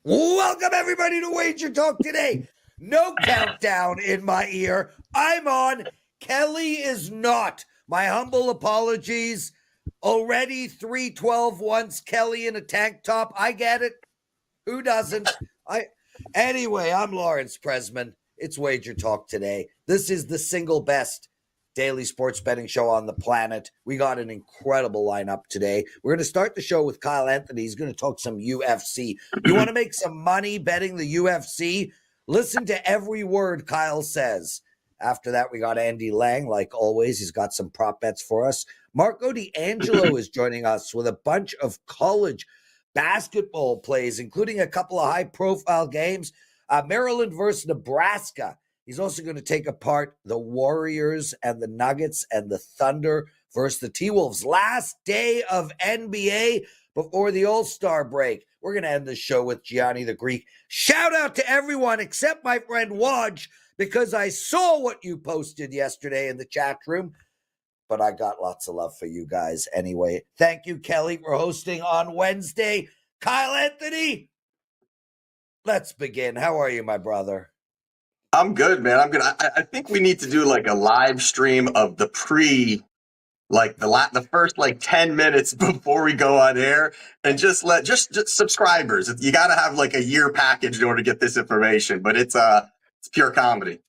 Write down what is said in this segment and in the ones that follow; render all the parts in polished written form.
Welcome, everybody, to Wager Talk Today. No countdown in my ear. I'm on. Kelly is not. My humble apologies. Already 312 once. Kelly in a tank top. I get it. Who doesn't? Anyway, I'm Lawrence Presman. It's Wager Talk Today. This is the single best daily sports betting show on the planet. We got an incredible lineup today. We're going to start the show with Kyle Anthony. He's going to talk some UFC. You want to make some money betting the UFC? Listen to every word Kyle says. After that, we got Andy Lang, like always. He's got some prop bets for us. Marco D'Angelo is joining us with a bunch of college basketball plays, including a couple of high-profile games. Maryland versus Nebraska. He's also going to take apart the Warriors and the Nuggets and the Thunder versus the T-Wolves. Last day of NBA before the All-Star break. We're going to end the show with Gianni The Greek. Shout out to everyone except my friend Waj, because I saw what you posted yesterday in the chat room. But I got lots of love for you guys anyway. Thank you, Kelly, for hosting on Wednesday. Kyle Anthony, let's begin. How are you, my brother? I'm good, man. I'm good. I think we need to do like a live stream of the the first 10 minutes before we go on air, and just subscribers. You got to have like a year package in order to get this information, but it's pure comedy.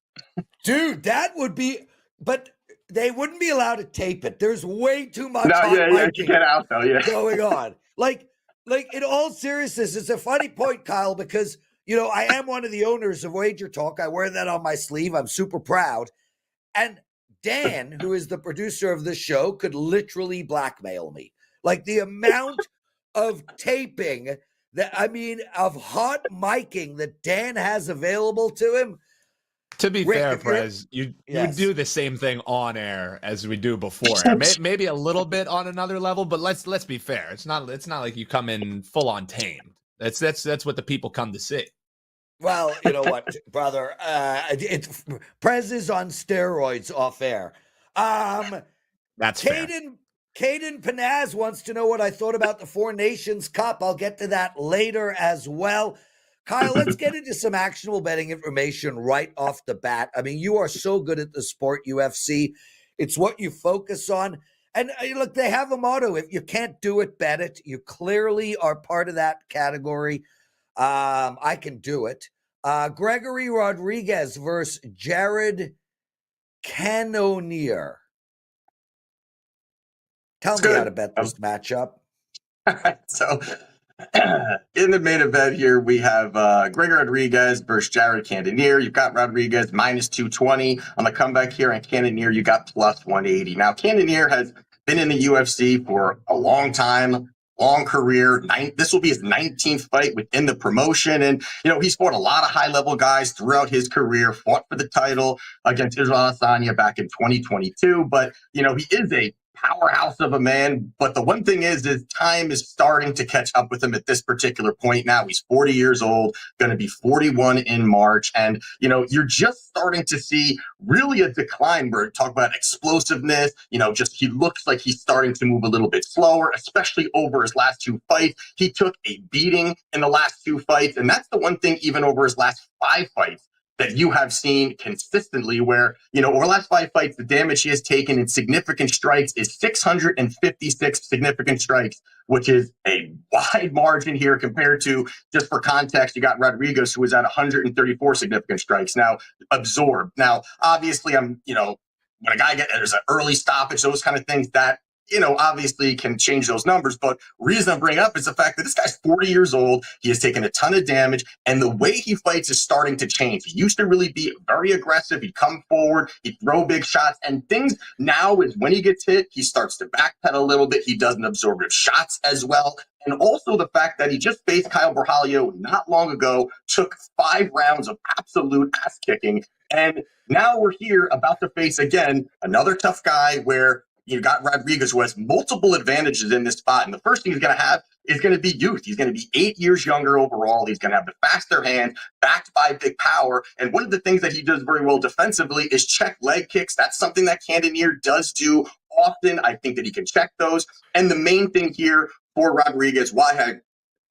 Dude, that would be, but they wouldn't be allowed to tape it. There's way too much You get out though, going on. Like in all seriousness, it's a funny point, Kyle, because I am one of the owners of Wager Talk. I wear that on my sleeve. I'm super proud. And Dan, who is the producer of this show, could literally blackmail me. Like the amount of taping of hot miking that Dan has available to him. To be fair, Prez, you do the same thing on air as we do before. Maybe a little bit on another level, but let's be fair. It's not like you come in full on tamed. That's what the people come to see. Well, you know what, brother? Prez is on steroids off air. That's fair. Caden Panaz wants to know what I thought about the Four Nations Cup. I'll get to that later as well. Kyle, let's get into some actionable betting information right off the bat. I mean, you are so good at the sport, UFC. It's what you focus on. And look, they have a motto: if you can't do it, bet it. You clearly are part of that category. I can do it. Gregory Rodriguez versus Jared Cannonier. Tell me how to bet this matchup. All right, so in the main event here, we have Gregory Rodriguez versus Jared Cannonier. You've got Rodriguez minus 220 on the comeback here, and Cannonier, you got plus 180. Now, Cannonier has been in the UFC for a long time, long career. This will be his 19th fight within the promotion. And, he's fought a lot of high-level guys throughout his career, fought for the title against Israel Adesanya back in 2022. But, he is a powerhouse of a man. But the one thing is time is starting to catch up with him at this particular point now. He's 40 years old, going to be 41 in March. And, you're just starting to see really a decline where talk about explosiveness. He looks like he's starting to move a little bit slower, especially over his last two fights. He took a beating in the last two fights. And that's the one thing, even over his last 5 fights, that you have seen consistently where, over the last 5 fights, the damage he has taken in significant strikes is 656 significant strikes, which is a wide margin here compared to, just for context, you got Rodriguez, who was at 134 significant strikes. Now, absorbed. Now, obviously, when a guy there's an early stoppage, those kind of things, that obviously can change those numbers. But reason I'm bringing up is the fact that this guy's 40 years old. He has taken a ton of damage, and the way he fights is starting to change. He used to really be very aggressive. He'd come forward, he'd throw big shots, and things now is when he gets hit, he starts to backpedal a little bit. He doesn't absorb his shots as well. And also the fact that he just faced Kyle Borralho not long ago, took 5 rounds of absolute ass kicking. And now we're here about to face, again, another tough guy where you got Rodriguez, who has multiple advantages in this spot. And the first thing he's going to have is going to be youth. He's going to be 8 years younger overall. He's going to have the faster hand, backed by big power. And one of the things that he does very well defensively is check leg kicks. That's something that Cannonier does do often. I think that he can check those. And the main thing here for Rodriguez, why I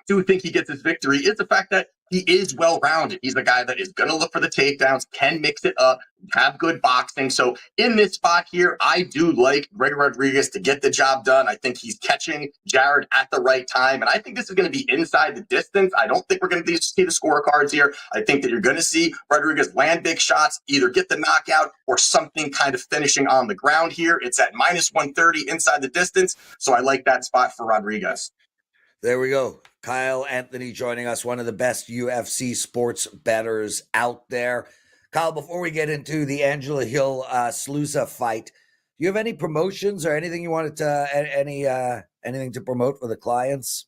do think he gets his victory is the fact that he is well-rounded. He's the guy that is going to look for the takedowns, can mix it up, have good boxing. So in this spot here, I do like Gregor Rodriguez to get the job done. I think he's catching Jared at the right time. And I think this is going to be inside the distance. I don't think we're going to see the scorecards here. I think that you're going to see Rodriguez land big shots, either get the knockout or something kind of finishing on the ground here. It's at -130 inside the distance. So I like that spot for Rodriguez. There we go. Kyle Anthony joining us, one of the best UFC sports bettors out there. Kyle, before we get into the Angela Hill Sluza fight, do you have any promotions or anything you wanted to anything to promote for the clients?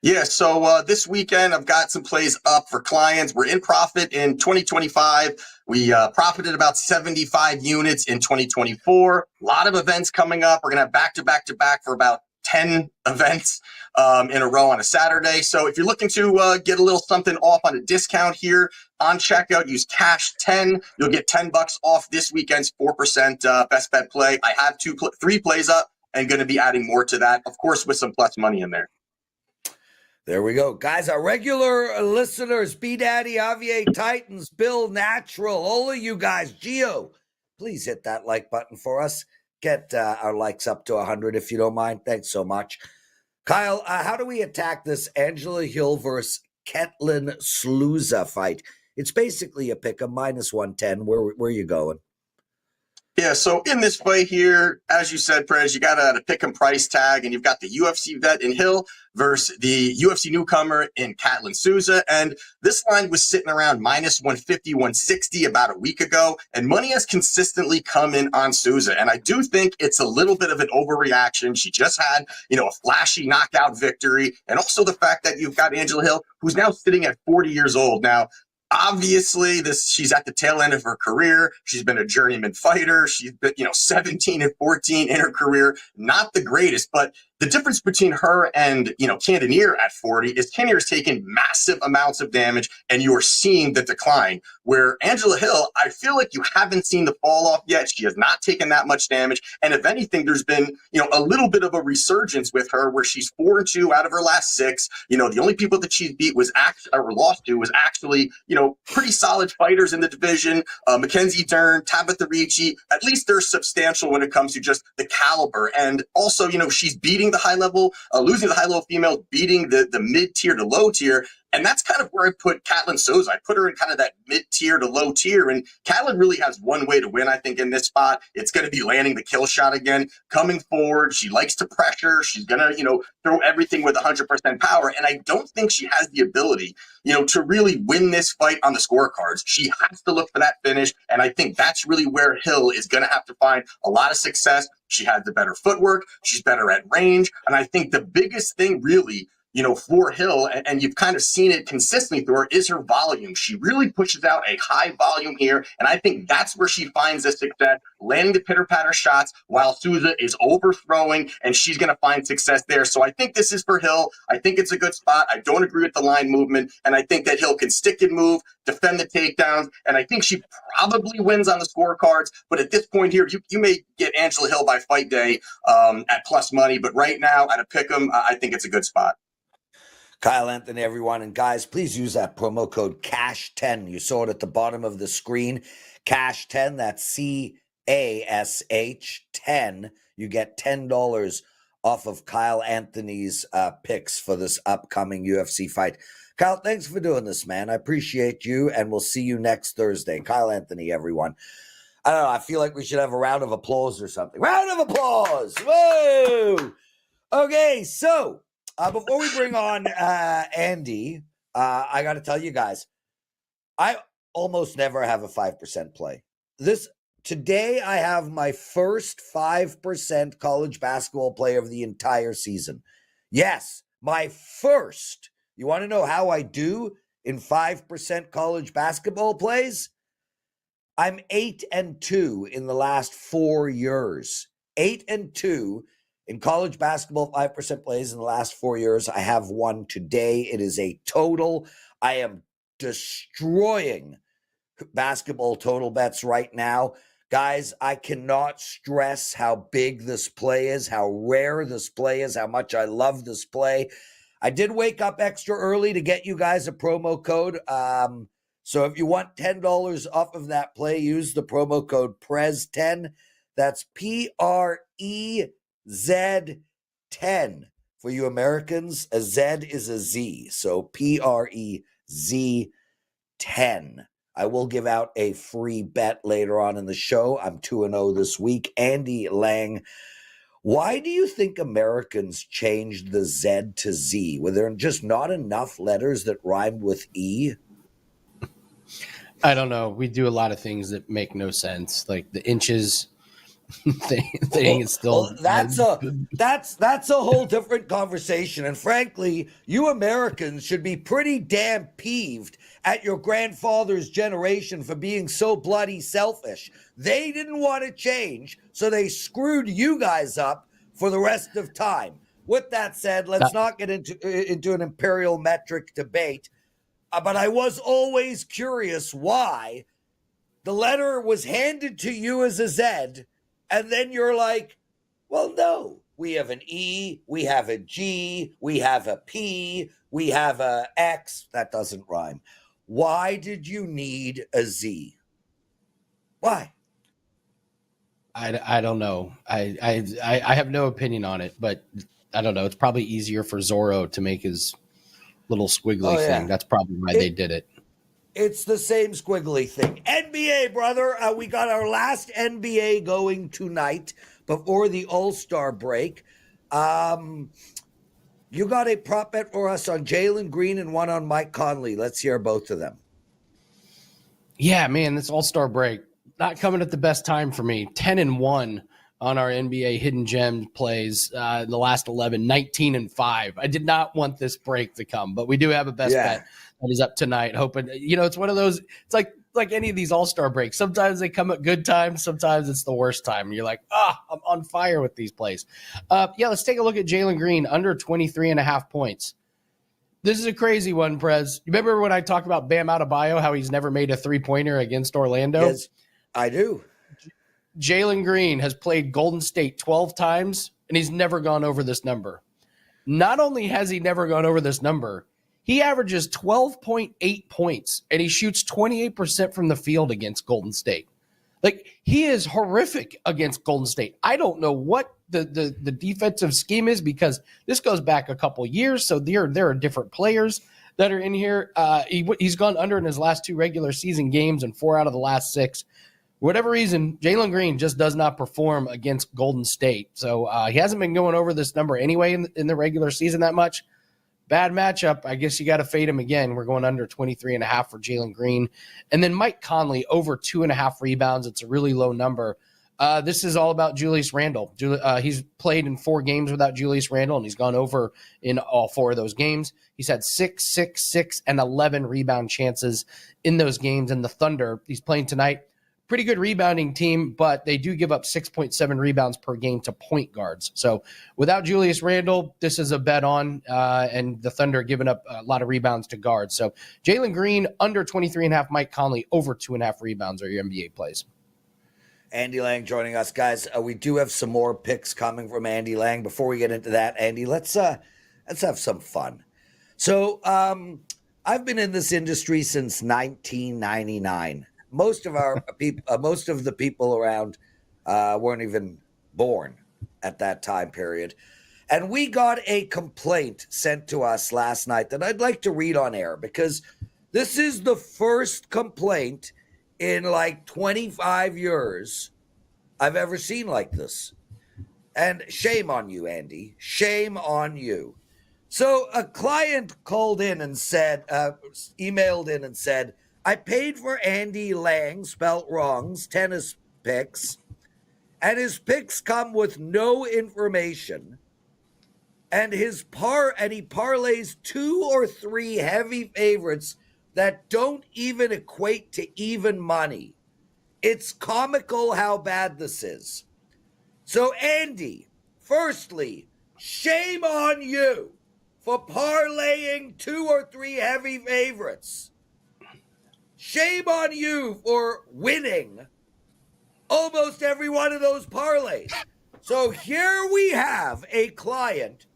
Yeah, so this weekend I've got some plays up for clients. We're in profit in 2025. We profited about 75 units in 2024. A lot of events coming up. We're going to have back-to-back for about 10 events in a row on a Saturday. So if you're looking to get a little something off on a discount here on checkout, use cash 10. You'll get $10 off this weekend's 4% best bet play. I have three plays up and going to be adding more to that, of course, with some plus money in there. There we go. Guys, our regular listeners, B Daddy, Javier, Titans, Bill, Natural, all of you guys, Gio, please hit that like button for us. Get our likes up to 100 if you don't mind. Thanks so much. Kyle, how do we attack this Angela Hill versus Ketlin Sluza fight? It's basically a pick, a -110. Where are you going? Yeah, so in this fight here, as you said, Prez, you got a pick and price tag, and you've got the UFC vet in Hill versus the UFC newcomer in Ketlin Sluza. And this line was sitting around -150, 160 about a week ago, and money has consistently come in on Sluza. And I do think it's a little bit of an overreaction. She just had, a flashy knockout victory, and also the fact that you've got Angela Hill, who's now sitting at 40 years old. Now, obviously, she's at the tail end of her career. She's been a journeyman fighter. She's been, 17 and 14 in her career. Not the greatest, but the difference between her and, Cannonier at 40 is Cannonier's taken massive amounts of damage, and you are seeing the decline. Where Angela Hill, I feel like you haven't seen the fall off yet. She has not taken that much damage. And if anything, there's been, a little bit of a resurgence with her where she's 4-2 out of her last 6. The only people that she's beat lost to was actually, pretty solid fighters in the division. Mackenzie Dern, Tabitha Ricci, at least they're substantial when it comes to just the caliber. And also, she's beating the high level, losing the high level females, beating the mid tier to low tier. And that's kind of where I put Ketlin Sluza. I put her in kind of that mid-tier to low tier. And Ketlin really has one way to win, I think, in this spot. It's going to be landing the kill shot again, coming forward. She likes to pressure. She's going to, throw everything with 100% power. And I don't think she has the ability, to really win this fight on the scorecards. She has to look for that finish. And I think that's really where Hill is going to have to find a lot of success. She has the better footwork. She's better at range. And I think the biggest thing really, for Hill, and you've kind of seen it consistently through her, is her volume. She really pushes out a high volume here, and I think that's where she finds the success, landing the pitter-patter shots while Sluza is overthrowing, and she's going to find success there. So I think this is for Hill. I think it's a good spot. I don't agree with the line movement, and I think that Hill can stick and move, defend the takedowns, and I think she probably wins on the scorecards. But at this point here, you may get Angela Hill by fight day at plus money, but right now at a pick'em, I think it's a good spot. Kyle Anthony, everyone. And guys, please use that promo code CASH10. You saw it at the bottom of the screen. CASH10, that's CASH 10. You get $10 off of Kyle Anthony's picks for this upcoming UFC fight. Kyle, thanks for doing this, man. I appreciate you, and we'll see you next Thursday. Kyle Anthony, everyone. I don't know. I feel like we should have a round of applause or something. Round of applause! Whoa! Okay, so before we bring on Andy, I got to tell you guys, I almost never have a 5% play. Today, I have my first 5% college basketball play of the entire season. Yes, my first. You want to know how I do in 5% college basketball plays? I'm 8-2 in the last 4 years. 8-2 in college basketball, 5% plays in the last 4 years. I have one today. It is a total. I am destroying basketball total bets right now. Guys, I cannot stress how big this play is, how rare this play is, how much I love this play. I did wake up extra early to get you guys a promo code. So if you want $10 off of that play, use the promo code PREZ10. That's PREZ10. For you Americans, a Z is a Z. So PREZ10. I will give out a free bet later on in the show. I'm 2-0 this week. Andy Lang, why do you think Americans changed the Z to Z? Were there just not enough letters that rhymed with E? I don't know. We do a lot of things that make no sense. Like the inches thing is still that's a whole different conversation. And frankly, you Americans should be pretty damn peeved at your grandfather's generation for being so bloody selfish. They didn't want to change, so they screwed you guys up for the rest of time. With that said, let's not get into an imperial metric debate. But I was always curious why the letter was handed to you as a Z, and then you're like, well, no, we have an E, we have a G, we have a P, we have a X. That doesn't rhyme. Why did you need a Z? Why? I don't know. I have no opinion on it, but I don't know. It's probably easier for Zorro to make his little squiggly thing. That's probably why they did it. It's the same squiggly thing. NBA, brother. We got our last NBA going tonight before the All-Star break. You got a prop bet for us on Jalen Green and one on Mike Conley. Let's hear both of them. Yeah, man, this All-Star break not coming at the best time for me. 10-1 on our NBA hidden gem plays. The last 11, 19-5. I did not want this break to come, but we do have a best bet that is up tonight. Hoping, it's one of those. It's like any of these All-Star breaks. Sometimes they come at good times. Sometimes it's the worst time. And you're like, I'm on fire with these plays. Let's take a look at Jalen Green under 23.5 points. This is a crazy one, Prez. You remember when I talked about Bam Adebayo, how he's never made a three-pointer against Orlando? Yes, I do. Jalen Green has played Golden State 12 times, and he's never gone over this number. Not only has he never gone over this number, he averages 12.8 points, and he shoots 28% from the field against Golden State. Like, he is horrific against Golden State. I don't know what the defensive scheme is, because this goes back a couple years, so there are different players that are in here. He's gone under in his last 2 regular season games and 4 out of the last 6. For whatever reason, Jalen Green just does not perform against Golden State. So he hasn't been going over this number anyway in the regular season that much. Bad matchup. I guess you got to fade him again. We're going under 23.5 for Jalen Green. And then Mike Conley over 2.5 rebounds. It's a really low number. This is all about Julius Randle. He's played in 4 games without Julius Randle, and he's gone over in all 4 of those games. He's had 6, 6, 6, and 11 rebound chances in those games. And the Thunder, he's playing tonight. Pretty good rebounding team, but they do give up 6.7 rebounds per game to point guards. So without Julius Randle, this is a bet on, and the Thunder giving up a lot of rebounds to guards. So Jalen Green, under 23.5, Mike Conley, over 2.5 rebounds are your NBA plays. Andy Lang joining us, guys. We do have some more picks coming from Andy Lang. Before we get into that, Andy, let's have some fun. So I've been in this industry since 1999. Most of the people around weren't even born at that time period. And we got a complaint sent to us last night that I'd like to read on air, because this is the first complaint in like 25 years I've ever seen like this. And shame on you, Andy. Shame on you. So a client called in and said, emailed in and said, I paid for Andy Lang, spelt wrongs, tennis picks, and his picks come with no information. And he parlays 2 or 3 heavy favorites that don't even equate to even money. It's comical how bad this is. So, Andy, firstly, shame on you for parlaying 2 or 3 heavy favorites. Shame on you for winning almost every one of those parlays. So here we have a client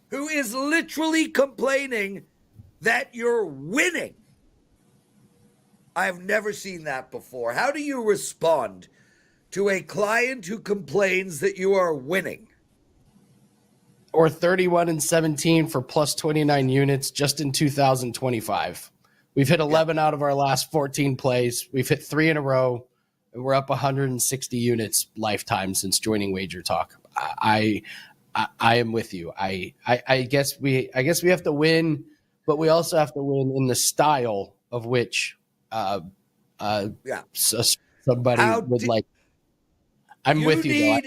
who is literally complaining that you're winning. I've never seen that before. How do you respond to a client who complains that you are winning? Or 31-17 for plus 29 units just in 2025. We've hit 11 out of our last 14 plays. We've hit 3 in a row, and we're up 160 units lifetime since joining WagerTalk. I am with you. I guess we have to win, but we also have to win in the style of which somebody would like. I'm with you.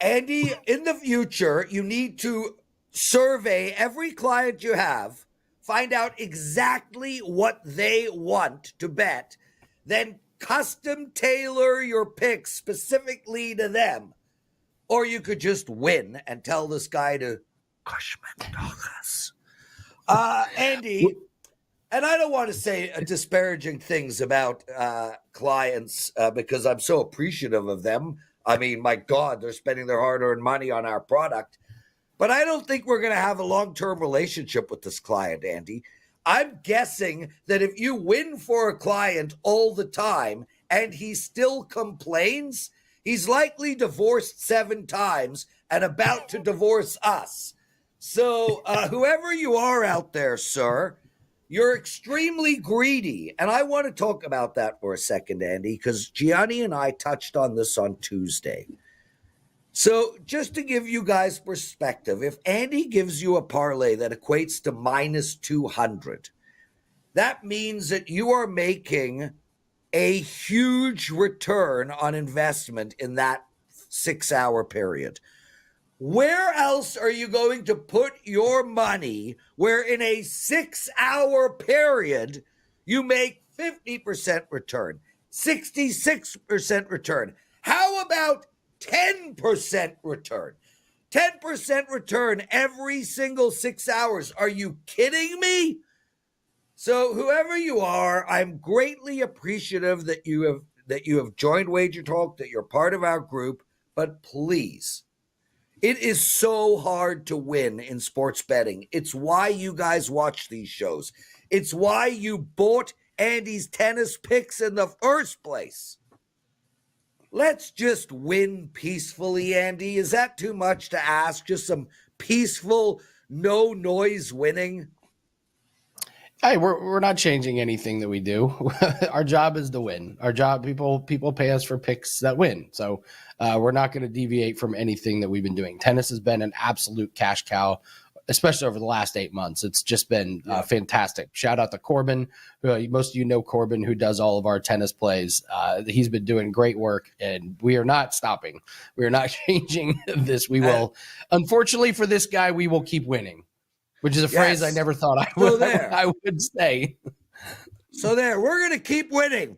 Andy, in the future, you need to survey every client you have, find out exactly what they want to bet, then custom tailor your picks specifically to them. Or you could just win and tell this guy to crush my dollars. Andy, and I don't want to say disparaging things about clients because I'm so appreciative of them. I mean, my God, they're spending their hard-earned money on our product. But I don't think we're going to have a long-term relationship with this client, Andy. I'm guessing that if you win for a client all the time and he still complains, he's likely divorced 7 times and about to divorce us. So whoever you are out there, sir, you're extremely greedy. And I want to talk about that for a second, Andy, because Gianni and I touched on this on Tuesday. So just to give you guys perspective, if Andy gives you a parlay that equates to minus 200, that means that you are making a huge return on investment in that 6-hour period. Where else are you going to put your money where in a 6-hour period you make 50% return, 66% return? How about 10% return? 10% return every single 6 hours. Are you kidding me? So whoever you are, I'm greatly appreciative that you have joined WagerTalk, that you're part of our group, but please, it is so hard to win in sports betting. It's why you guys watch these shows. It's why you bought Andy's tennis picks in the first place. Let's just win peacefully, Andy. Is that too much to ask? Just some peaceful, no noise winning? Hey, we're not changing anything that we do. Our job is to win. Our job, people pay us for picks that win. So we're not going to deviate from anything that we've been doing. Tennis has been an absolute cash cow, especially over the last 8 months. It's just been fantastic. Shout out to Corbin. Most of you know Corbin, who does all of our tennis plays. He's been doing great work, and we are not stopping. We are not changing this. We will, unfortunately for this guy, we will keep winning. Which is a phrase I never thought I would say. So there, we're going to keep winning.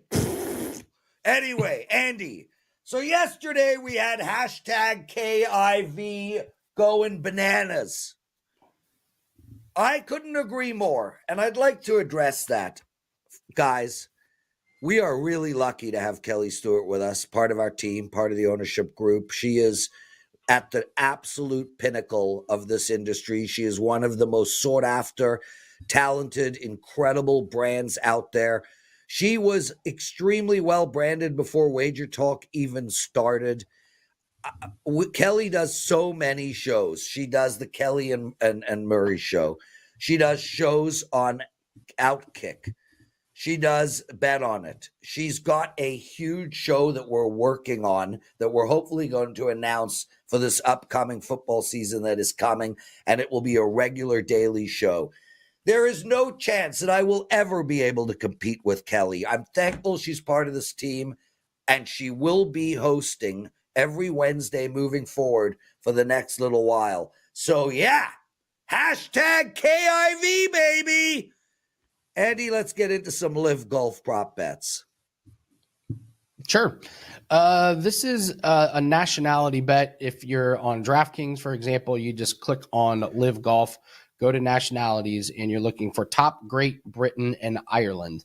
Anyway, Andy, so yesterday we had hashtag KIV going bananas. I couldn't agree more, and I'd like to address that. Guys, we are really lucky to have Kelly Stewart with us, part of our team, part of the ownership group. She is at the absolute pinnacle of this industry. She is one of the most sought after, talented, incredible brands out there. She was extremely well branded before WagerTalk even started. Kelly does so many shows. She does the Kelly and Murray show. She does shows on Outkick. She does Bet on It. She's got a huge show that we're working on that we're hopefully going to announce for this upcoming football season that is coming, and it will be a regular daily show. There is no chance that I will ever be able to compete with Kelly. I'm thankful she's part of this team, and she will be hosting every Wednesday moving forward for the next little while. So yeah, hashtag KIV, baby. Andy, let's get into some live golf prop bets. Sure. This is a nationality bet. If you're on DraftKings, for example, you just click on live golf, go to nationalities, and you're looking for top Great Britain and Ireland.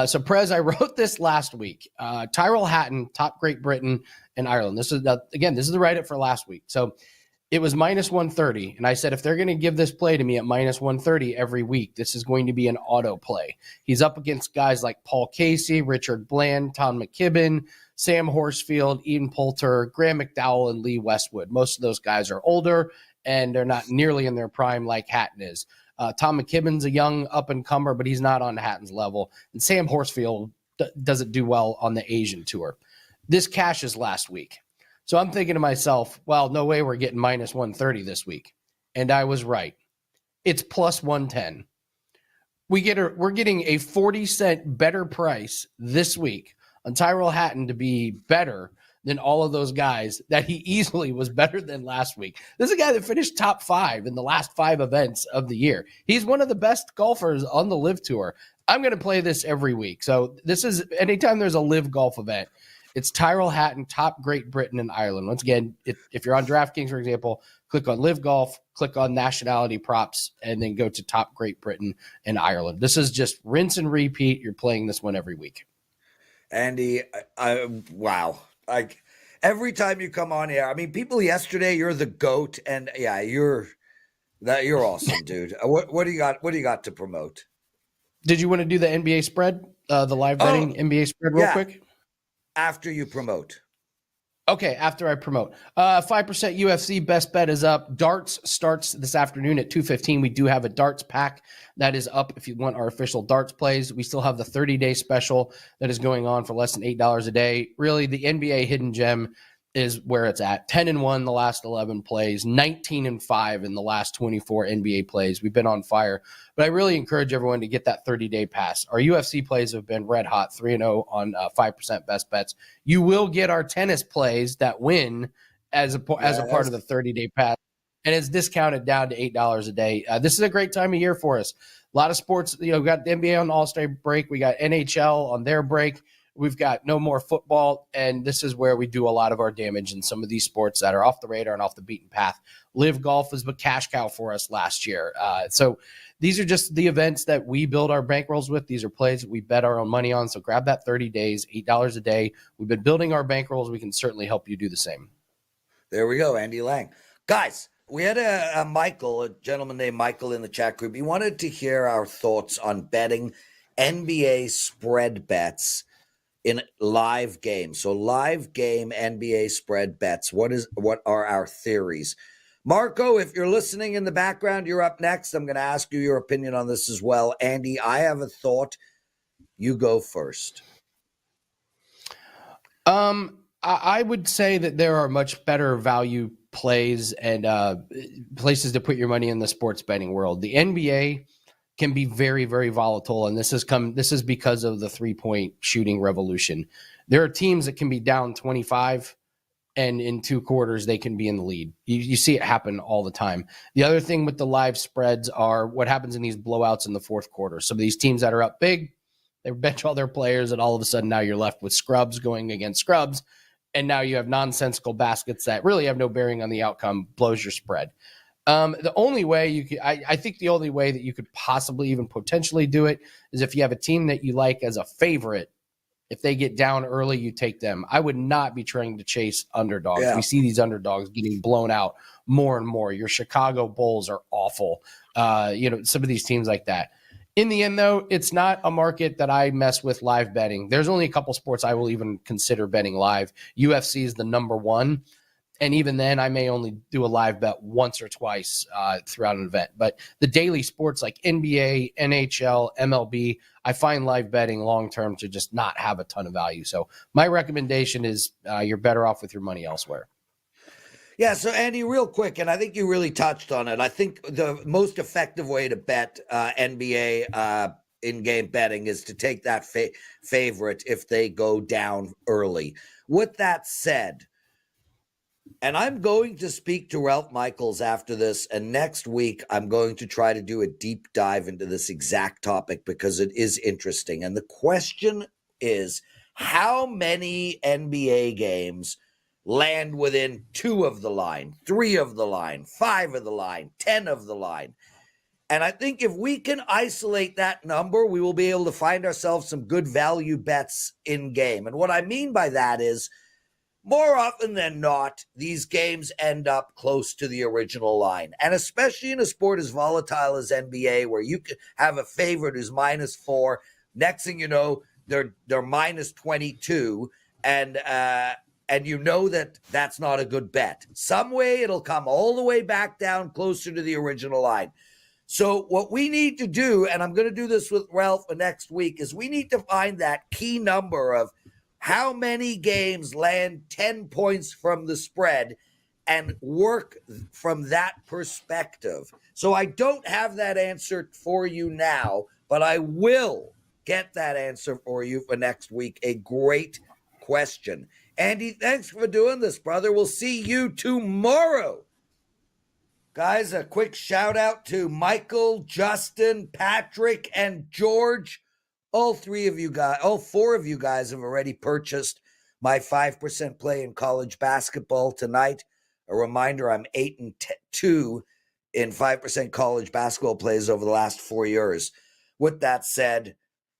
So Prez, I wrote this last week. Tyrrell Hatton, top Great Britain and Ireland. This is the write-up for last week. So it was minus 130. And I said, if they're going to give this play to me at minus 130 every week, this is going to be an auto play. He's up against guys like Paul Casey, Richard Bland, Tom McKibben, Sam Horsfield, Ian Poulter, Graham McDowell, and Lee Westwood. Most of those guys are older, and they're not nearly in their prime like Hatton is. Tom McKibben's a young up-and-comer, but he's not on Hatton's level. And Sam Horsfield doesn't do well on the Asian tour. This cashes last week. So I'm thinking to myself, well, no way we're getting minus 130 this week. And I was right. It's plus 110. We're getting a 40-cent better price this week on Tyrell Hatton to be better than all of those guys that he easily was better than last week. This is a guy that finished top 5 in the last 5 events of the year. He's one of the best golfers on the LIV Tour. I'm going to play this every week. So this is anytime there's a LIV golf event, it's Tyrell Hatton, top Great Britain and Ireland. Once again, if you're on DraftKings, for example, click on LIV Golf, click on nationality props, and then go to top Great Britain and Ireland. This is just rinse and repeat. You're playing this one every week. Andy, wow. Like every time you come on here, I mean, people yesterday, you're the GOAT, and yeah, you're awesome, dude. What do you got? What do you got to promote? Did you want to do the NBA spread, the live betting NBA spread real quick? After you promote. Okay, after I promote. 5% UFC best bet is up. Darts starts this afternoon at 2:15. We do have a darts pack that is up if you want our official darts plays. We still have the 30-day special that is going on for less than $8 a day. Really, the NBA hidden gem is where it's at. 10-1 the last 11 plays, 19-5 in the last 24 NBA plays. We've been on fire. But I really encourage everyone to get that 30-day pass. Our UFC plays have been red hot, 3-0 on 5% best bets. You will get our tennis plays that win as a part of the 30-day pass. And it's discounted down to $8 a day. This is a great time of year for us. A lot of sports, we got the NBA on All-Star break. We got NHL on their break. We've got no more football, and this is where we do a lot of our damage in some of these sports that are off the radar and off the beaten path. LIV Golf was a cash cow for us last year. So these are just the events that we build our bankrolls with. These are plays that we bet our own money on. So grab that 30 days, $8 a day. We've been building our bankrolls. We can certainly help you do the same. There we go, Andy Lang. Guys, we had a gentleman named Michael in the chat group. He wanted to hear our thoughts on betting NBA spread bets in live games. So live game NBA spread bets. What are our theories? Marco, if you're listening in the background, you're up next. I'm going to ask you your opinion on this as well. Andy, I have a thought. You go first. I would say that there are much better value plays and places to put your money in the sports betting world. The NBA can be very, very volatile, and this is because of the 3-point shooting revolution. There are teams that can be down 25, and in 2 quarters they can be in the lead. You see it happen all the time. The other thing with the live spreads are what happens in these blowouts in the fourth quarter. Some of these teams that are up big, they bench all their players, and all of a sudden now you're left with scrubs going against scrubs, and now you have nonsensical baskets that really have no bearing on the outcome, blows your spread. The only way I think the only way that you could possibly even potentially do it is if you have a team that you like as a favorite. If they get down early, you take them. I would not be trying to chase underdogs. Yeah. We see these underdogs getting blown out more and more. Your Chicago Bulls are awful. Some of these teams like that. In the end, though, it's not a market that I mess with live betting. There's only a couple sports I will even consider betting live. UFC is the number one. And even then, I may only do a live bet once or twice throughout an event. But the daily sports like NBA, NHL, MLB, I find live betting long-term to just not have a ton of value. So my recommendation is you're better off with your money elsewhere. Yeah, so Andy, real quick, and I think you really touched on it. I think the most effective way to bet NBA in-game betting is to take that favorite if they go down early. With that said, and I'm going to speak to Ralph Michaels after this, and next week I'm going to try to do a deep dive into this exact topic because it is interesting. And the question is, how many NBA games land within 2 of the line, 3 of the line, 5 of the line, 10 of the line? And I think if we can isolate that number, we will be able to find ourselves some good value bets in game. And what I mean by that is, more often than not, these games end up close to the original line. And especially in a sport as volatile as NBA, where you could have a favorite who's -4. Next thing you know, they're -22. And you know that that's not a good bet. Some way it'll come all the way back down closer to the original line. So what we need to do, and I'm going to do this with Ralph for next week, is we need to find that key number of how many games land 10 points from the spread and work from that perspective. So I don't have that answer for you now, but I will get that answer for you for next week. A great question. Andy, thanks for doing this, brother. We'll see you tomorrow. Guys, a quick shout out to Michael, Justin, Patrick, and George. All four of you guys have already purchased my 5% play in college basketball tonight. A reminder, I'm 8-2 in 5% college basketball plays over the last 4 years. With that said,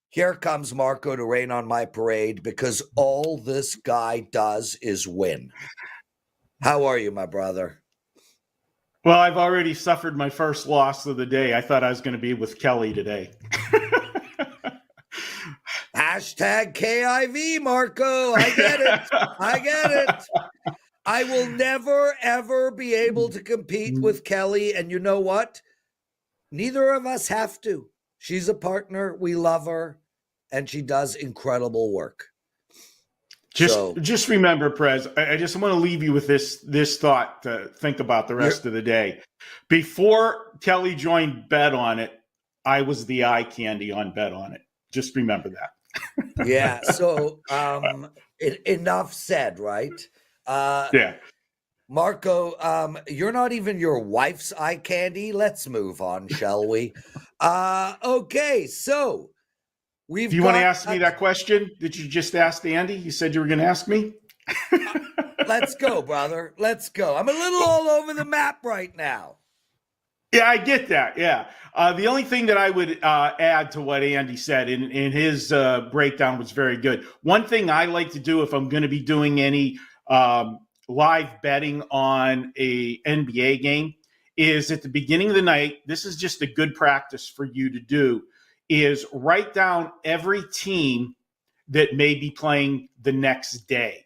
here comes Marco to rain on my parade because all this guy does is win. How are you, my brother? Well, I've already suffered my first loss of the day. I thought I was going to be with Kelly today. Hashtag KIV, Marco. I get it. I will never, ever be able to compete with Kelly. And you know what? Neither of us have to. She's a partner. We love her. And she does incredible work. Just remember, Prez, I just want to leave you with this thought to think about the rest of the day. Before Kelly joined Bet On It, I was the eye candy on Bet On It. Just remember that. Yeah. So enough said, right? Yeah. Marco, you're not even your wife's eye candy. Let's move on, shall we? Okay. So do you want to ask me that question that you just asked Andy? You said you were going to ask me? Let's go, brother. Let's go. I'm a little all over the map right now. Yeah, I get that. Yeah. The only thing that I would add to what Andy said in his breakdown was very good. One thing I like to do if I'm going to be doing any live betting on a NBA game is at the beginning of the night, this is just a good practice for you to do, is write down every team that may be playing the next day.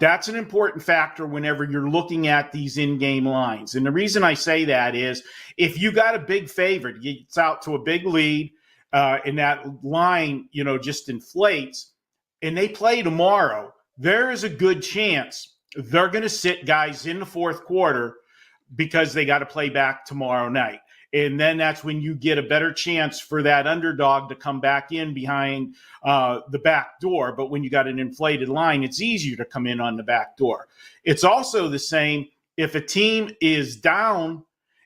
That's an important factor whenever you're looking at these in-game lines. And the reason I say that is if you got a big favorite, it's out to a big lead, and that line, just inflates, and they play tomorrow, there is a good chance they're going to sit guys in the fourth quarter because they got to play back tomorrow night. And then that's when you get a better chance for that underdog to come back in behind the back door. But when you got an inflated line, it's easier to come in on the back door. It's also the same if a team is down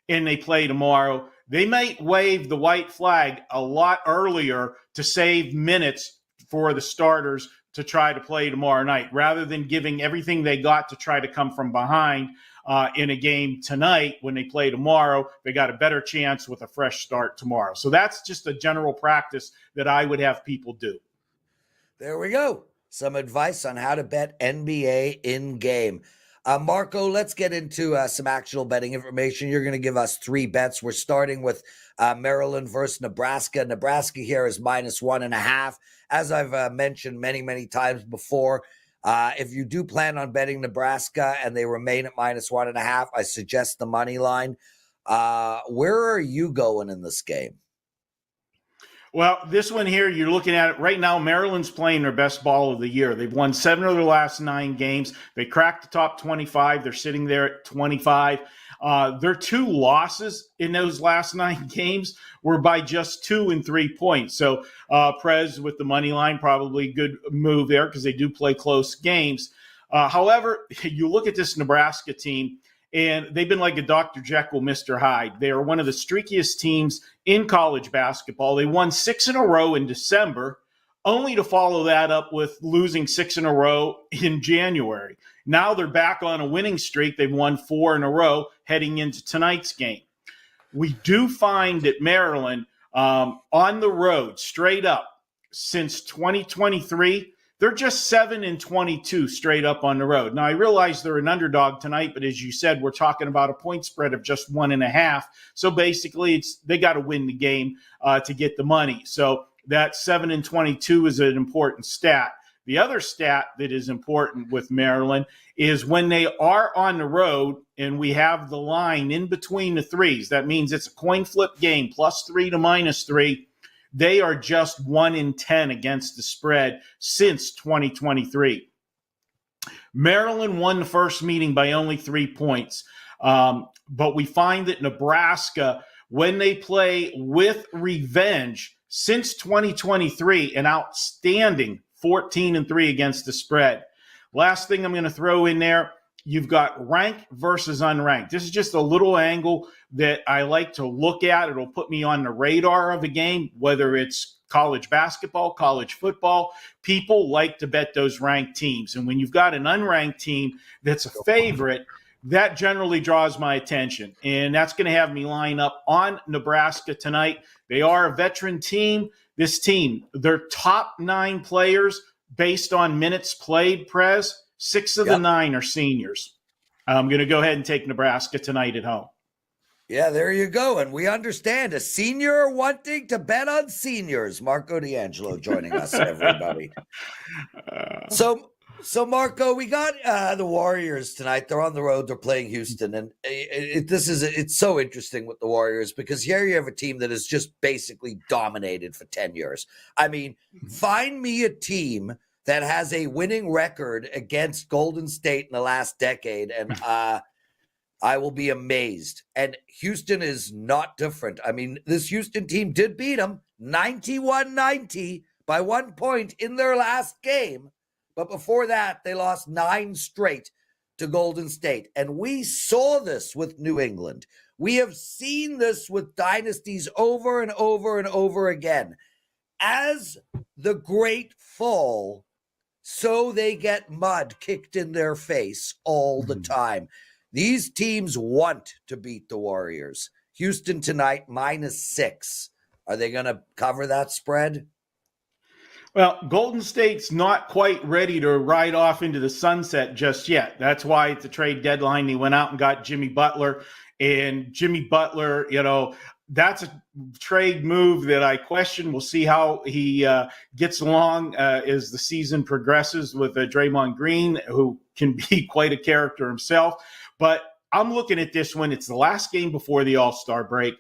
and they play tomorrow, they might wave the white flag a lot earlier to save minutes for the starters to try to play tomorrow night rather than giving everything they got to try to come from behind. In a game tonight, when they play tomorrow, they got a better chance with a fresh start tomorrow. So that's just a general practice that I would have people do. There we go. Some advice on how to bet NBA in game. Marco, let's get into some actual betting information. You're going to give us 3 bets. We're starting with Maryland versus Nebraska. Nebraska here is -1.5. As I've mentioned many, many times before, if you do plan on betting Nebraska and they remain at -1.5, I suggest the money line. Where are you going in this game? Well, this one here, you're looking at it right now. Maryland's playing their best ball of the year. They've won 7 of their last 9 games. They cracked the top 25. They're sitting there at 25. Their 2 losses in those last 9 games were by just 2 and 3 points. So Prez with the money line, probably a good move there because they do play close games. However, you look at this Nebraska team, and they've been like a Dr. Jekyll, Mr. Hyde. They are one of the streakiest teams in college basketball. They won 6 in a row in December, only to follow that up with losing 6 in a row in January. Now they're back on a winning streak. They've won 4 in a row heading into tonight's game. We do find that Maryland, on the road, straight up, since 2023, They're just 7-22 straight up on the road. Now, I realize they're an underdog tonight, but as you said, we're talking about a point spread of just 1.5. So basically, they got to win the game to get the money. So that 7-22 is an important stat. The other stat that is important with Maryland is when they are on the road and we have the line in between the threes. That means it's a coin flip game, +3 to -3. They are just 1-10 against the spread since 2023. Maryland won the first meeting by only 3 points. But we find that Nebraska, when they play with revenge since 2023, an outstanding 14-3 against the spread. Last thing I'm going to throw in there, you've got ranked versus unranked. This is just a little angle that I like to look at. It'll put me on the radar of a game, whether it's college basketball, college football. People like to bet those ranked teams. And when you've got an unranked team that's a favorite, that generally draws my attention. And that's going to have me line up on Nebraska tonight. They are a veteran team. This team, their top 9 players based on minutes played, Prez, 6 of the 9 are seniors. I'm going to go ahead and take Nebraska tonight at home. Yeah, there you go. And we understand a senior wanting to bet on seniors. Marco D'Angelo joining us, everybody. So Marco, we got the Warriors tonight. They're on the road. They're playing Houston. And it's so interesting with the Warriors because here you have a team that has just basically dominated for 10 years. I mean, find me a team that has a winning record against Golden State in the last decade, and I will be amazed. And Houston is not different. I mean, this Houston team did beat them 91-90 by 1 point in their last game. But before that, they lost 9 straight to Golden State. And we saw this with New England. We have seen this with dynasties over and over and over again. As the great fall, so they get mud kicked in their face all the time. These teams want to beat the Warriors. Houston tonight, -6. Are they going to cover that spread? Well, Golden State's not quite ready to ride off into the sunset just yet. That's why at the trade deadline, they went out and got Jimmy Butler. And Jimmy Butler, that's a trade move that I question. We'll see how he gets along as the season progresses with Draymond Green, who can be quite a character himself. But I'm looking at this one. It's the last game before the All-Star break.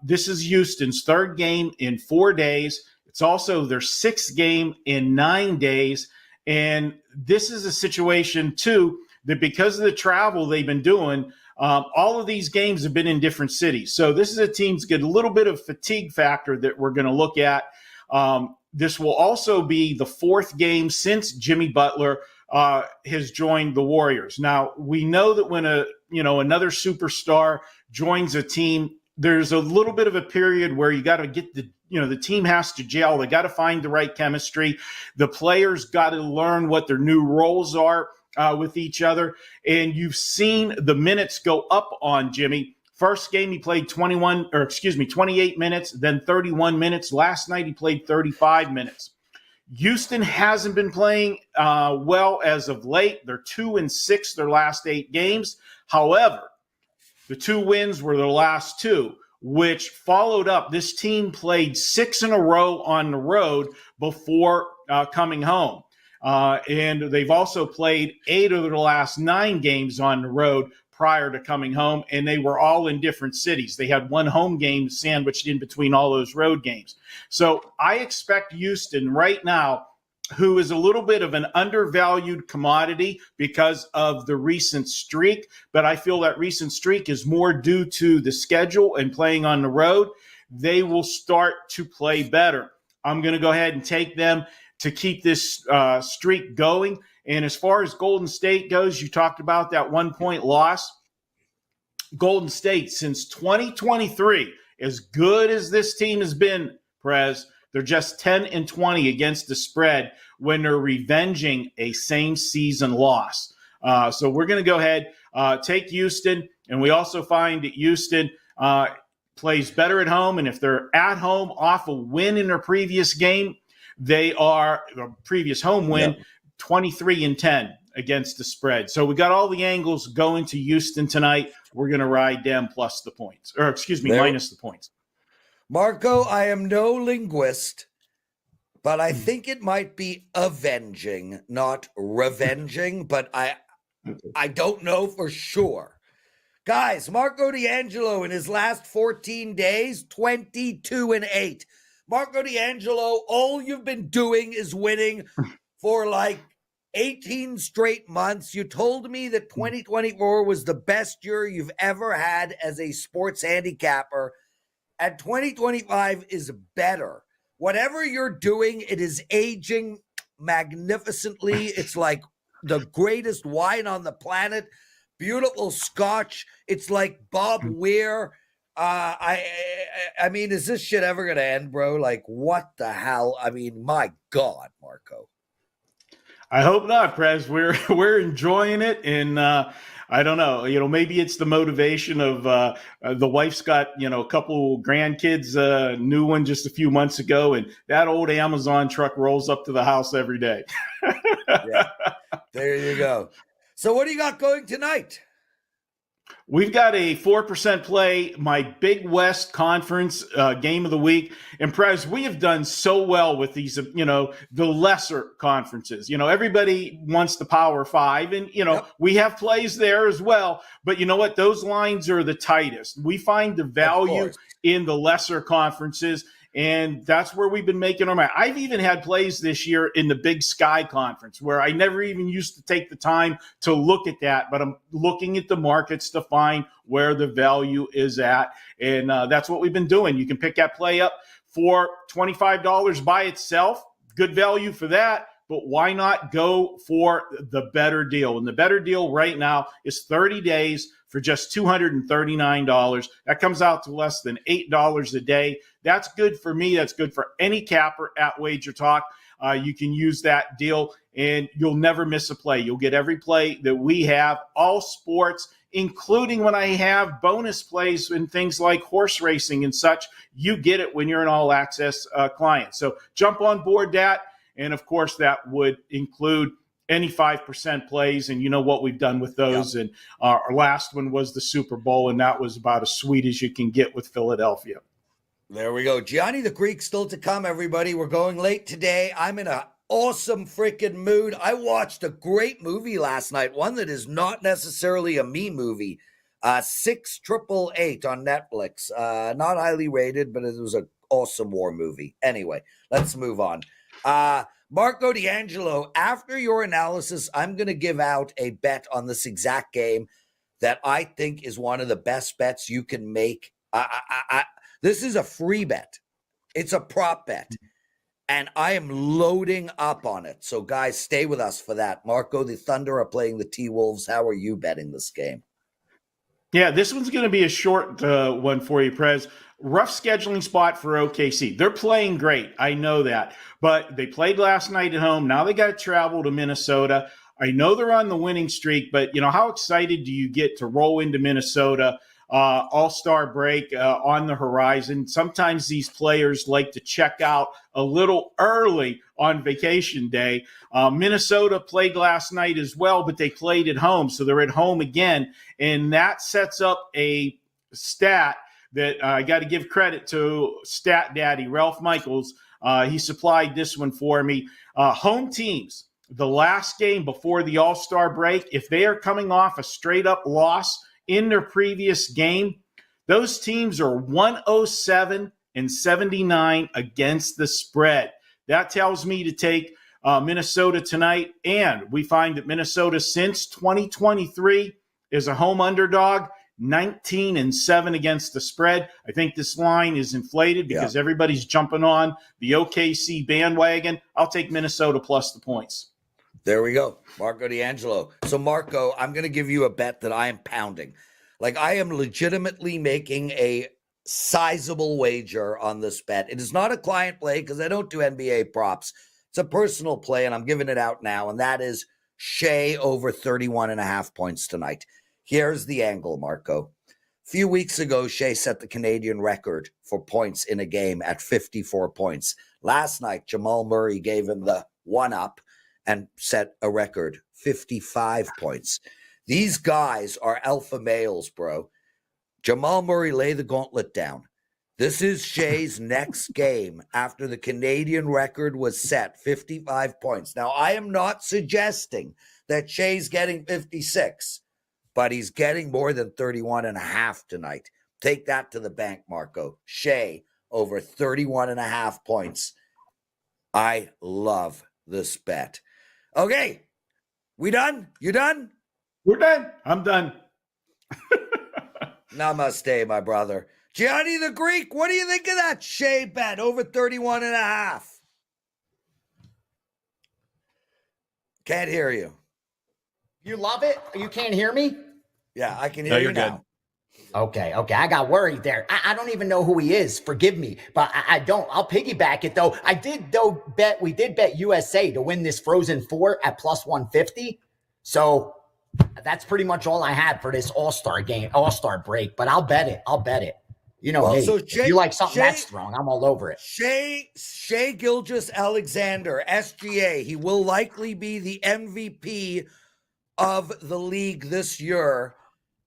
This is Houston's 3rd game in 4 days. It's also their 6th game in 9 days. And this is a situation, too, that because of the travel they've been doing, all of these games have been in different cities. So this is a team that's got a little bit of fatigue factor that we're going to look at. This will also be the 4th game since Jimmy Butler has joined the Warriors. Now, we know that when another superstar joins a team, there's a little bit of a period where you got to get the team has to gel. They got to find the right chemistry. The players got to learn what their new roles are with each other. And you've seen the minutes go up on Jimmy. First game, he played 28 minutes, then 31 minutes. Last night, he played 35 minutes. Houston hasn't been playing well as of late. They're 2-6 their last 8 games. However, the 2 wins were their last 2, which followed up. This team played 6 in a row on the road before coming home. And they've also played 8 of their last 9 games on the road prior to coming home, and they were all in different cities. They had 1 home game sandwiched in between all those road games. So I expect Houston right now, who is a little bit of an undervalued commodity because of the recent streak, but I feel that recent streak is more due to the schedule and playing on the road. They will start to play better. I'm going to go ahead and take them to keep this streak going. And as far as Golden State goes, you talked about that 1-point loss. Golden State, since 2023, as good as this team has been, Prez, they're just 10-20 against the spread when they're revenging a same-season loss. So we're going to go ahead, take Houston, and we also find that Houston plays better at home. And if they're at home off a win in their previous game, They are the previous home win, 23-10 against the spread. So we got all the angles going to Houston tonight. We're going to ride them plus the points, or excuse me, minus the points. Marco, I am no linguist, but I think it might be avenging, not revenging, but I don't know for sure. Guys, Marco D'Angelo in his last 14 days, 22-8. Marco D'Angelo, all you've been doing is winning for like 18 straight months. You told me that 2024 was the best year you've ever had as a sports handicapper, and 2025 is better. Whatever you're doing, it is aging magnificently. It's like the greatest wine on the planet. Beautiful scotch. It's like Bob Weir. I mean, is this shit ever gonna end, bro? Like, what the hell? I mean, my God, Marco. I hope not, Prez. We're enjoying it, and I don't know. Maybe it's the motivation of the wife's got a couple grandkids, new one just a few months ago, and that old Amazon truck rolls up to the house every day. Yeah, there you go. So, what do you got going tonight? We've got a 4% play, my Big West Conference game of the week. And Prez, we have done so well with these, the lesser conferences. Everybody wants the Power Five, and, we have plays there as well. But you know what? Those lines are the tightest. We find the value in the lesser conferences, and that's where we've been making our money. I've even had plays this year in the Big Sky Conference where I never even used to take the time to look at that, but I'm looking at the markets to find where the value is at. And that's what we've been doing. You can pick that play up for $25 by itself. Good value for that. But why not go for the better deal? And the better deal right now is 30 days for just $239. That comes out to less than $8 a day. That's good for me. That's good for any capper at WagerTalk. You can use that deal, and you'll never miss a play. You'll get every play that we have, all sports, including when I have bonus plays and things like horse racing and such. You get it when you're an all-access client. So jump on board that. And, of course, that would include any 5% plays, and you know what we've done with those. Yep. And our last one was the Super Bowl, and that was about as sweet as you can get with Philadelphia. There we go. Gianni The Greek still to come, everybody. We're going late today. I'm in an awesome freaking mood. I watched a great movie last night, one that is not necessarily a me movie, 6888 on Netflix. Not highly rated, but it was an awesome war movie. Anyway, let's move on. Marco D'Angelo, after your analysis, I'm going to give out a bet on this exact game that I think is one of the best bets you can make. This is a free bet. It's a prop bet, and I am loading up on it. So, guys, stay with us for that. Marco, the Thunder are playing the T-Wolves. How are you betting this game? Yeah, this one's going to be a short one for you, Prez. Rough scheduling spot for OKC. They're playing great. I know that. But they played last night at home. Now they got to travel to Minnesota. I know they're on the winning streak, but, how excited do you get to roll into Minnesota? All-Star break on the horizon. Sometimes these players like to check out a little early on vacation day. Minnesota played last night as well, but they played at home, so they're at home again. And that sets up a stat that I got to give credit to Stat Daddy, Ralph Michaels. He supplied this one for me. Home teams, the last game before the All-Star break, if they are coming off a straight-up loss in their previous game, those teams are 107-79 against the spread. That tells me to take Minnesota tonight. And we find that Minnesota since 2023 is a home underdog, 19-7 against the spread. I think this line is inflated because everybody's jumping on the OKC bandwagon. I'll take Minnesota plus the points. There we go. Marco D'Angelo. So, Marco, I'm going to give you a bet that I am pounding. Like, I am legitimately making a sizable wager on this bet. It is not a client play because I don't do NBA props. It's a personal play, and I'm giving it out now, and that is Shea over 31.5 points tonight. Here's the angle, Marco. A few weeks ago, Shea set the Canadian record for points in a game at 54 points. Last night, Jamal Murray gave him the one up and set a record 55 points. These guys are alpha males, bro. Jamal Murray lay the gauntlet down. This is Shea's next game after the Canadian record was set, 55 points. Now, I am not suggesting that Shea's getting 56, but he's getting more than 31 and a half tonight. Take that to the bank, Marco. Shea over 31 and a half points. I love this bet. Okay, we done? You done? We're done. I'm done. Namaste, my brother. Gianni the Greek, what do you think of that Shea bet over 31 and a half? Can't hear you. You love it? You can't hear me? Yeah, I can hear you now. Okay. I got worried there. I don't even know who he is. Forgive me, but I don't. I'll piggyback it though. We did bet USA to win this Frozen 4 at plus 150. So that's pretty much all I had for this All-Star break, but I'll bet it. You know me. So if you like something that's strong, I'm all over it. Shea Gilgeous-Alexander, SGA. He will likely be the MVP of the league this year.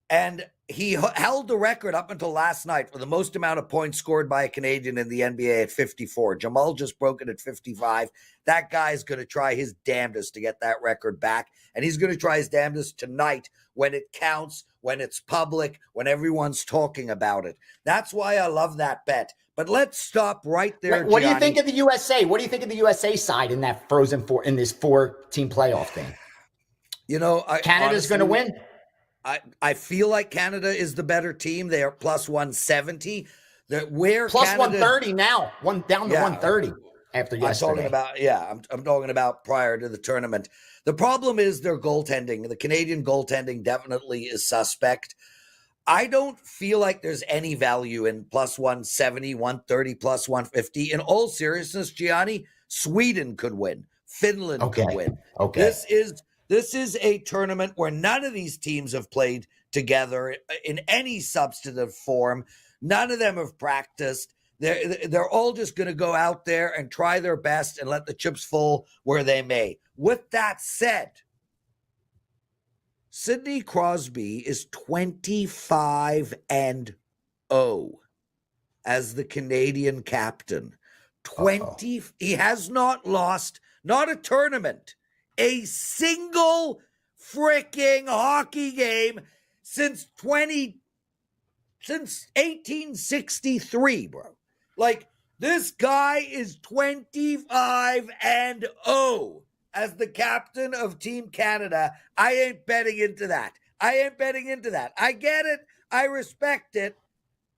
And he held the record up until last night for the most amount of points scored by a Canadian in the NBA at 54. Jamal just broke it at 55. That guy's going to try his damnedest to get that record back. And he's going to try his damnedest tonight when it counts, when it's public, when everyone's talking about it. That's why I love that bet. But let's stop right there. What do you think of the USA? What do you think of the USA side in that Frozen 4, in this 4-team playoff thing? You know, Canada's going to win. I feel like Canada is the better team. They are plus 170. Plus Canada, 130 now. Down to 130 after yesterday. I'm talking about prior to the tournament. The problem is their goaltending. The Canadian goaltending definitely is suspect. I don't feel like there's any value in plus 170, 130, plus 150. In all seriousness, Gianni, Sweden could win. Finland could win. Okay. This is a tournament where none of these teams have played together in any substantive form. None of them have practiced. They're all just going to go out there and try their best and let the chips fall where they may. With that said, Sidney Crosby is 25-0 as the Canadian captain. He has not lost, not a tournament, a single freaking hockey game since 1863, bro. Like, this guy is 25-0 as the captain of Team Canada. I ain't betting into that. I get it. I respect it.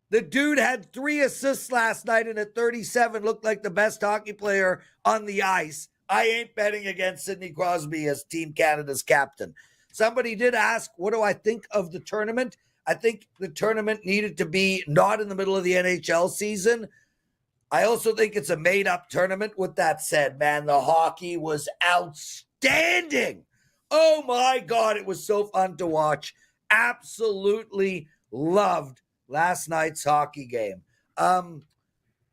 The dude had 3 assists last night and at 37 looked like the best hockey player on the ice. I ain't betting against Sidney Crosby as Team Canada's captain. Somebody did ask, what do I think of the tournament? I think the tournament needed to be not in the middle of the NHL season. I also think it's a made-up tournament. With that said, man, the hockey was outstanding. Oh, my God, it was so fun to watch. Absolutely loved last night's hockey game.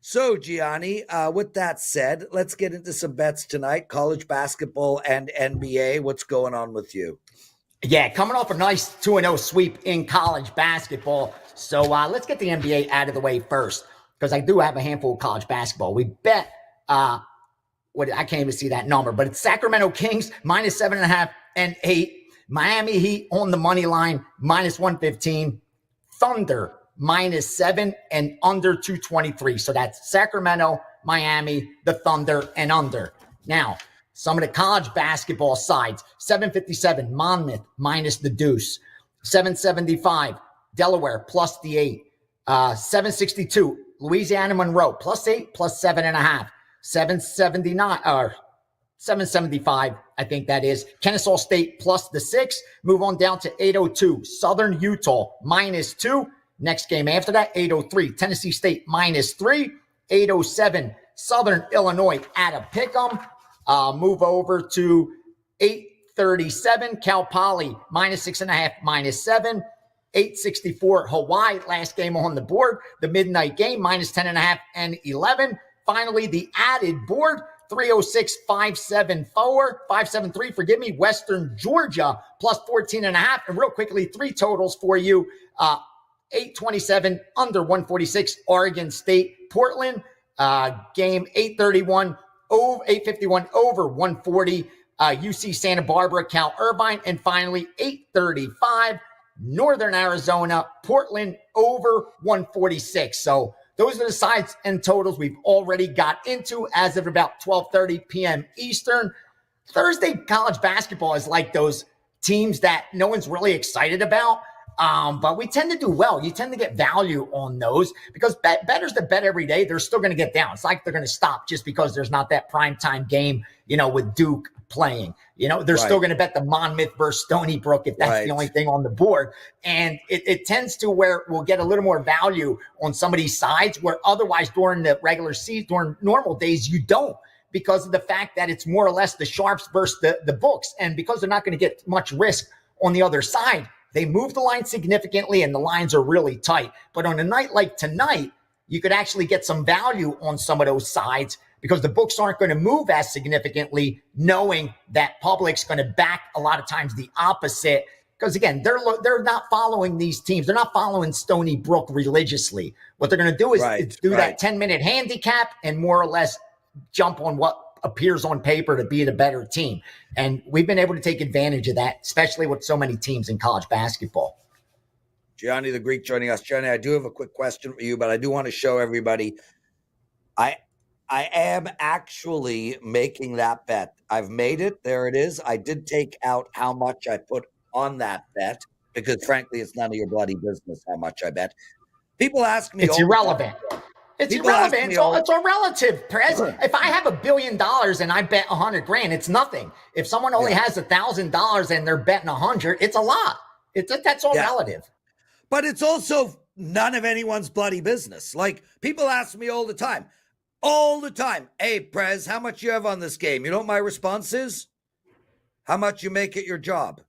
So, Gianni, with that said, let's get into some bets tonight. College basketball and NBA. What's going on with you? Yeah, coming off a nice 2-0 sweep in college basketball. So let's get the NBA out of the way first, because I do have a handful of college basketball. We bet, I can't even see that number, but it's Sacramento Kings minus 7.5 and 8. Miami Heat on the money line minus 115. Thunder minus 7 and under 223. So that's Sacramento, Miami, the Thunder, and under. Now, some of the college basketball sides: 757 Monmouth minus the deuce, 775 Delaware plus the 8, 762 Louisiana Monroe plus 8 plus 7.5, 775, I think that is, Kennesaw State plus the 6. Move on down to 802 Southern Utah minus 2. Next game after that, 803 Tennessee State minus 3, 807 Southern Illinois at a pick'em. Move over to 837 Cal Poly minus 6.5, minus 7. 864 Hawaii, last game on the board, the midnight game, minus 10.5 and 11. finally, the added board, 306-573, forgive me, Western Georgia, plus 14.5. And real quickly, 3 totals for you. 827 under 146, Oregon State, Portland. Game 831, over 851 over 140. UC Santa Barbara, Cal Irvine. And finally, 835, Northern Arizona, Portland, over 146. So those are the sides and totals we've already got into as of about 12:30 p.m. Eastern. Thursday college basketball is like those teams that no one's really excited about, but we tend to do well. You tend to get value on those because bettors that bet every day, they're still going to get down. It's like they're going to stop just because there's not that primetime game, with Duke playing. They're still going to bet the Monmouth versus Stony Brook if that's the only thing on the board. And it tends to where we'll get a little more value on some of these sides where otherwise during the regular season, during normal days, you don't, because of the fact that it's more or less the sharps versus the books. And because they're not going to get much risk on the other side, they move the line significantly and the lines are really tight. But on a night like tonight, you could actually get some value on some of those sides because the books aren't going to move as significantly, knowing that public's going to back a lot of times the opposite. Because again, they're not following these teams. They're not following Stony Brook religiously. What they're going to do is do that 10-minute handicap and more or less jump on what appears on paper to be the better team. And we've been able to take advantage of that, especially with so many teams in college basketball. Gianni The Greek joining us. Gianni, I do have a quick question for you, but I do want to show everybody I am actually making that bet. I've made it. There it is. I did take out how much I put on that bet because, frankly, it's none of your bloody business how much I bet. People ask me. It's irrelevant. It's irrelevant. It's all relative, Prez. If I have $1 billion and I bet $100,000, it's nothing. If someone only has $1,000 and they're betting 100, it's a lot. That's all relative. But it's also none of anyone's bloody business. Like, people ask me all the time, hey, Prez, how much you have on this game? You know what my response is? How much you make at your job?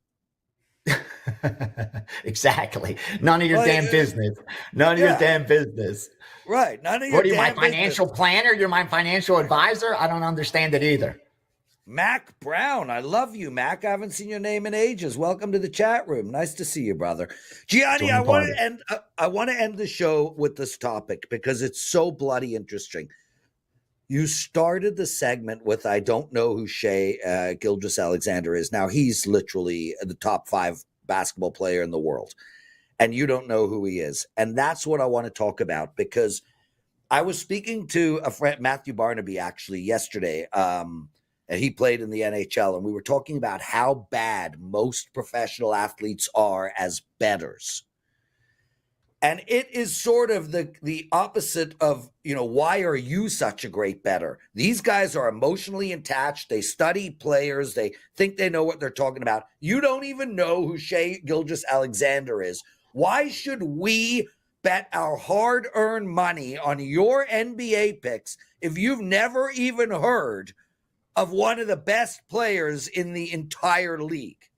Exactly. None of your damn business. None of your damn business. Right. None of your What are you, my financial planner? You're my financial advisor? I don't understand it either. Mac Brown. I love you, Mac. I haven't seen your name in ages. Welcome to the chat room. Nice to see you, brother. Gianni, I want to end the show with this topic because it's so bloody interesting. You started the segment with, I don't know who Shai Gilgeous-Alexander is. Now, he's literally the top 5 basketball player in the world, and you don't know who he is. And that's what I want to talk about because I was speaking to a friend, Matthew Barnaby, actually, yesterday, and he played in the NHL, and we were talking about how bad most professional athletes are as bettors. And it is sort of the opposite of, why are you such a great bettor? These guys are emotionally attached. They study players. They think they know what they're talking about. You don't even know who Shai Gilgeous-Alexander is. Why should we bet our hard-earned money on your NBA picks if you've never even heard of one of the best players in the entire league?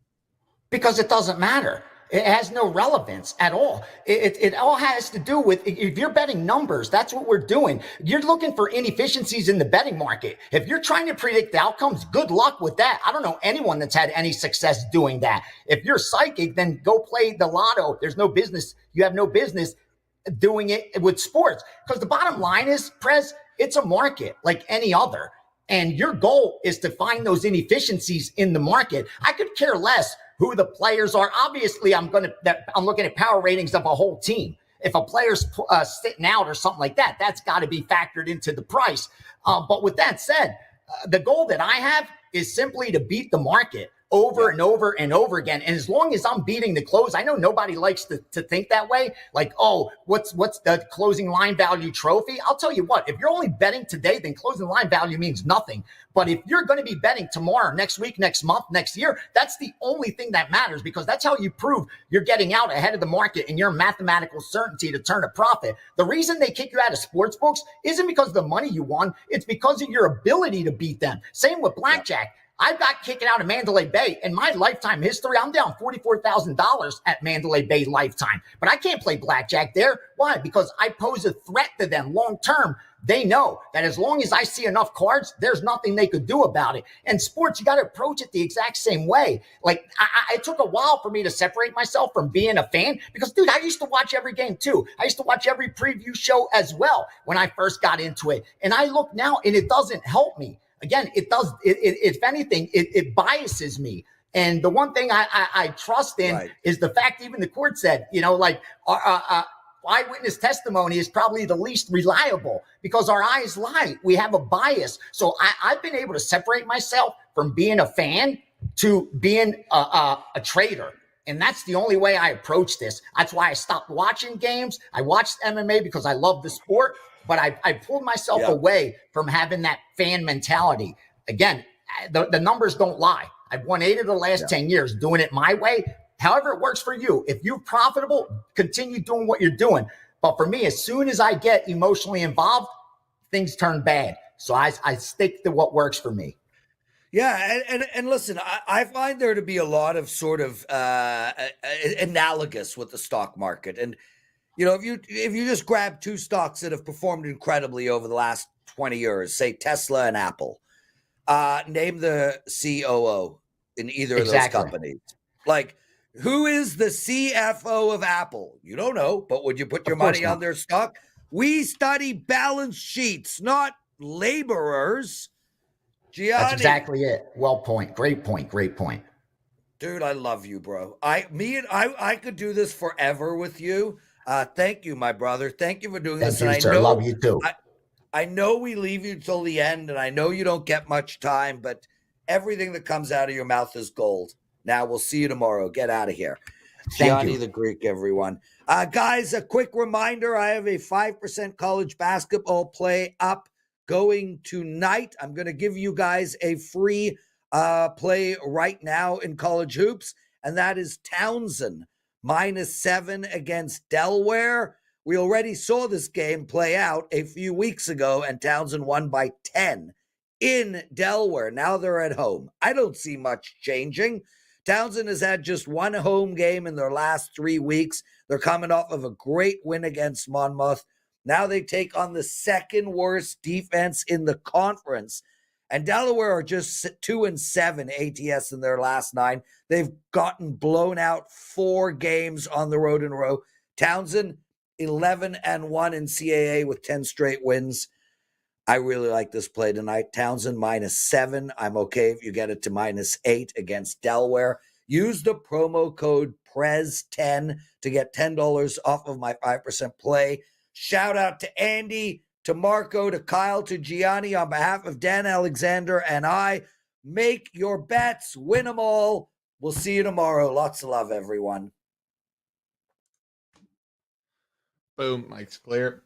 Because it doesn't matter. It has no relevance at all. It all has to do with, if you're betting numbers, that's what we're doing. You're looking for inefficiencies in the betting market. If you're trying to predict the outcomes, good luck with that. I don't know anyone that's had any success doing that. If you're psychic, then go play the lotto. There's no business. You have no business doing it with sports. Because the bottom line is, Prez, it's a market like any other. And your goal is to find those inefficiencies in the market. I could care less who the players are. Obviously, I'm looking at power ratings of a whole team. If a player's sitting out or something like that, that's got to be factored into the price. But with that said, the goal that I have is simply to beat the market over and over and over again. And as long as I'm beating the close, I know nobody likes to think that way. Like, oh, what's the closing line value trophy? I'll tell you what, if you're only betting today, then closing line value means nothing. But if you're going to be betting tomorrow, next week, next month, next year, that's the only thing that matters, because that's how you prove you're getting out ahead of the market and your mathematical certainty to turn a profit. The reason they kick you out of sports books isn't because of the money you won. It's because of your ability to beat them. Same with blackjack. I got kicked out of Mandalay Bay. In my lifetime history, I'm down $44,000 at Mandalay Bay lifetime. But I can't play blackjack there. Why? Because I pose a threat to them long term. They know that as long as I see enough cards, there's nothing they could do about it. And sports, you got to approach it the exact same way. Like, it took a while for me to separate myself from being a fan because, dude, I used to watch every game too. I used to watch every preview show as well when I first got into it. And I look now and it doesn't help me. Again, it does. If anything, it biases me. And the one thing I trust in is the fact, even the court said, like eyewitness testimony is probably the least reliable because our eyes lie. We have a bias. So I've been able to separate myself from being a fan to being a trader. And that's the only way I approach this. That's why I stopped watching games. I watched MMA because I love the sport. But I pulled myself away from having that fan mentality. Again, the numbers don't lie. I've won 8 of the last 10 years doing it my way. However it works for you. If you're profitable, continue doing what you're doing. But for me, as soon as I get emotionally involved, things turn bad. So I stick to what works for me. Yeah, and listen, I find there to be a lot of sort of analogous with the stock market. And if you just grab 2 stocks that have performed incredibly over the last 20 years, say Tesla and Apple, name the COO in either of those companies. Like, who is the CFO of Apple? You don't know, but would you put your money on their stock? We study balance sheets, not laborers. Gianni. That's exactly it. Great point. Dude, I love you, bro. I could do this forever with you. Thank you, my brother. Thank you for doing this. Thank you, sir. I love you too. I know we leave you till the end, and I know you don't get much time, but everything that comes out of your mouth is gold. Now, we'll see you tomorrow. Get out of here. Gianni the Greek, everyone. Guys, a quick reminder. I have a 5% college basketball play up going tonight. I'm going to give you guys a free play right now in college hoops, and that is Townsend -7 against Delaware. We already saw this game play out a few weeks ago, and Townsend won by 10 in Delaware. Now they're at home. I don't see much changing. Townsend has had just 1 home game in their last 3 weeks. They're coming off of a great win against Monmouth. Now they take on the second worst defense in the conference. And Delaware are just 2-7 ATS in their last 9. They've gotten blown out 4 games on the road in a row. Townsend, 11-1 in CAA with 10 straight wins. I really like this play tonight. Townsend -7. I'm okay if you get it to -8 against Delaware. Use the promo code PREZ10 to get $10 off of my 5% play. Shout out to Andy, to Marco, to Kyle, to Gianni on behalf of Dan Alexander and I. Make your bets, win them all. We'll see you tomorrow. Lots of love, everyone. Boom, mic's clear.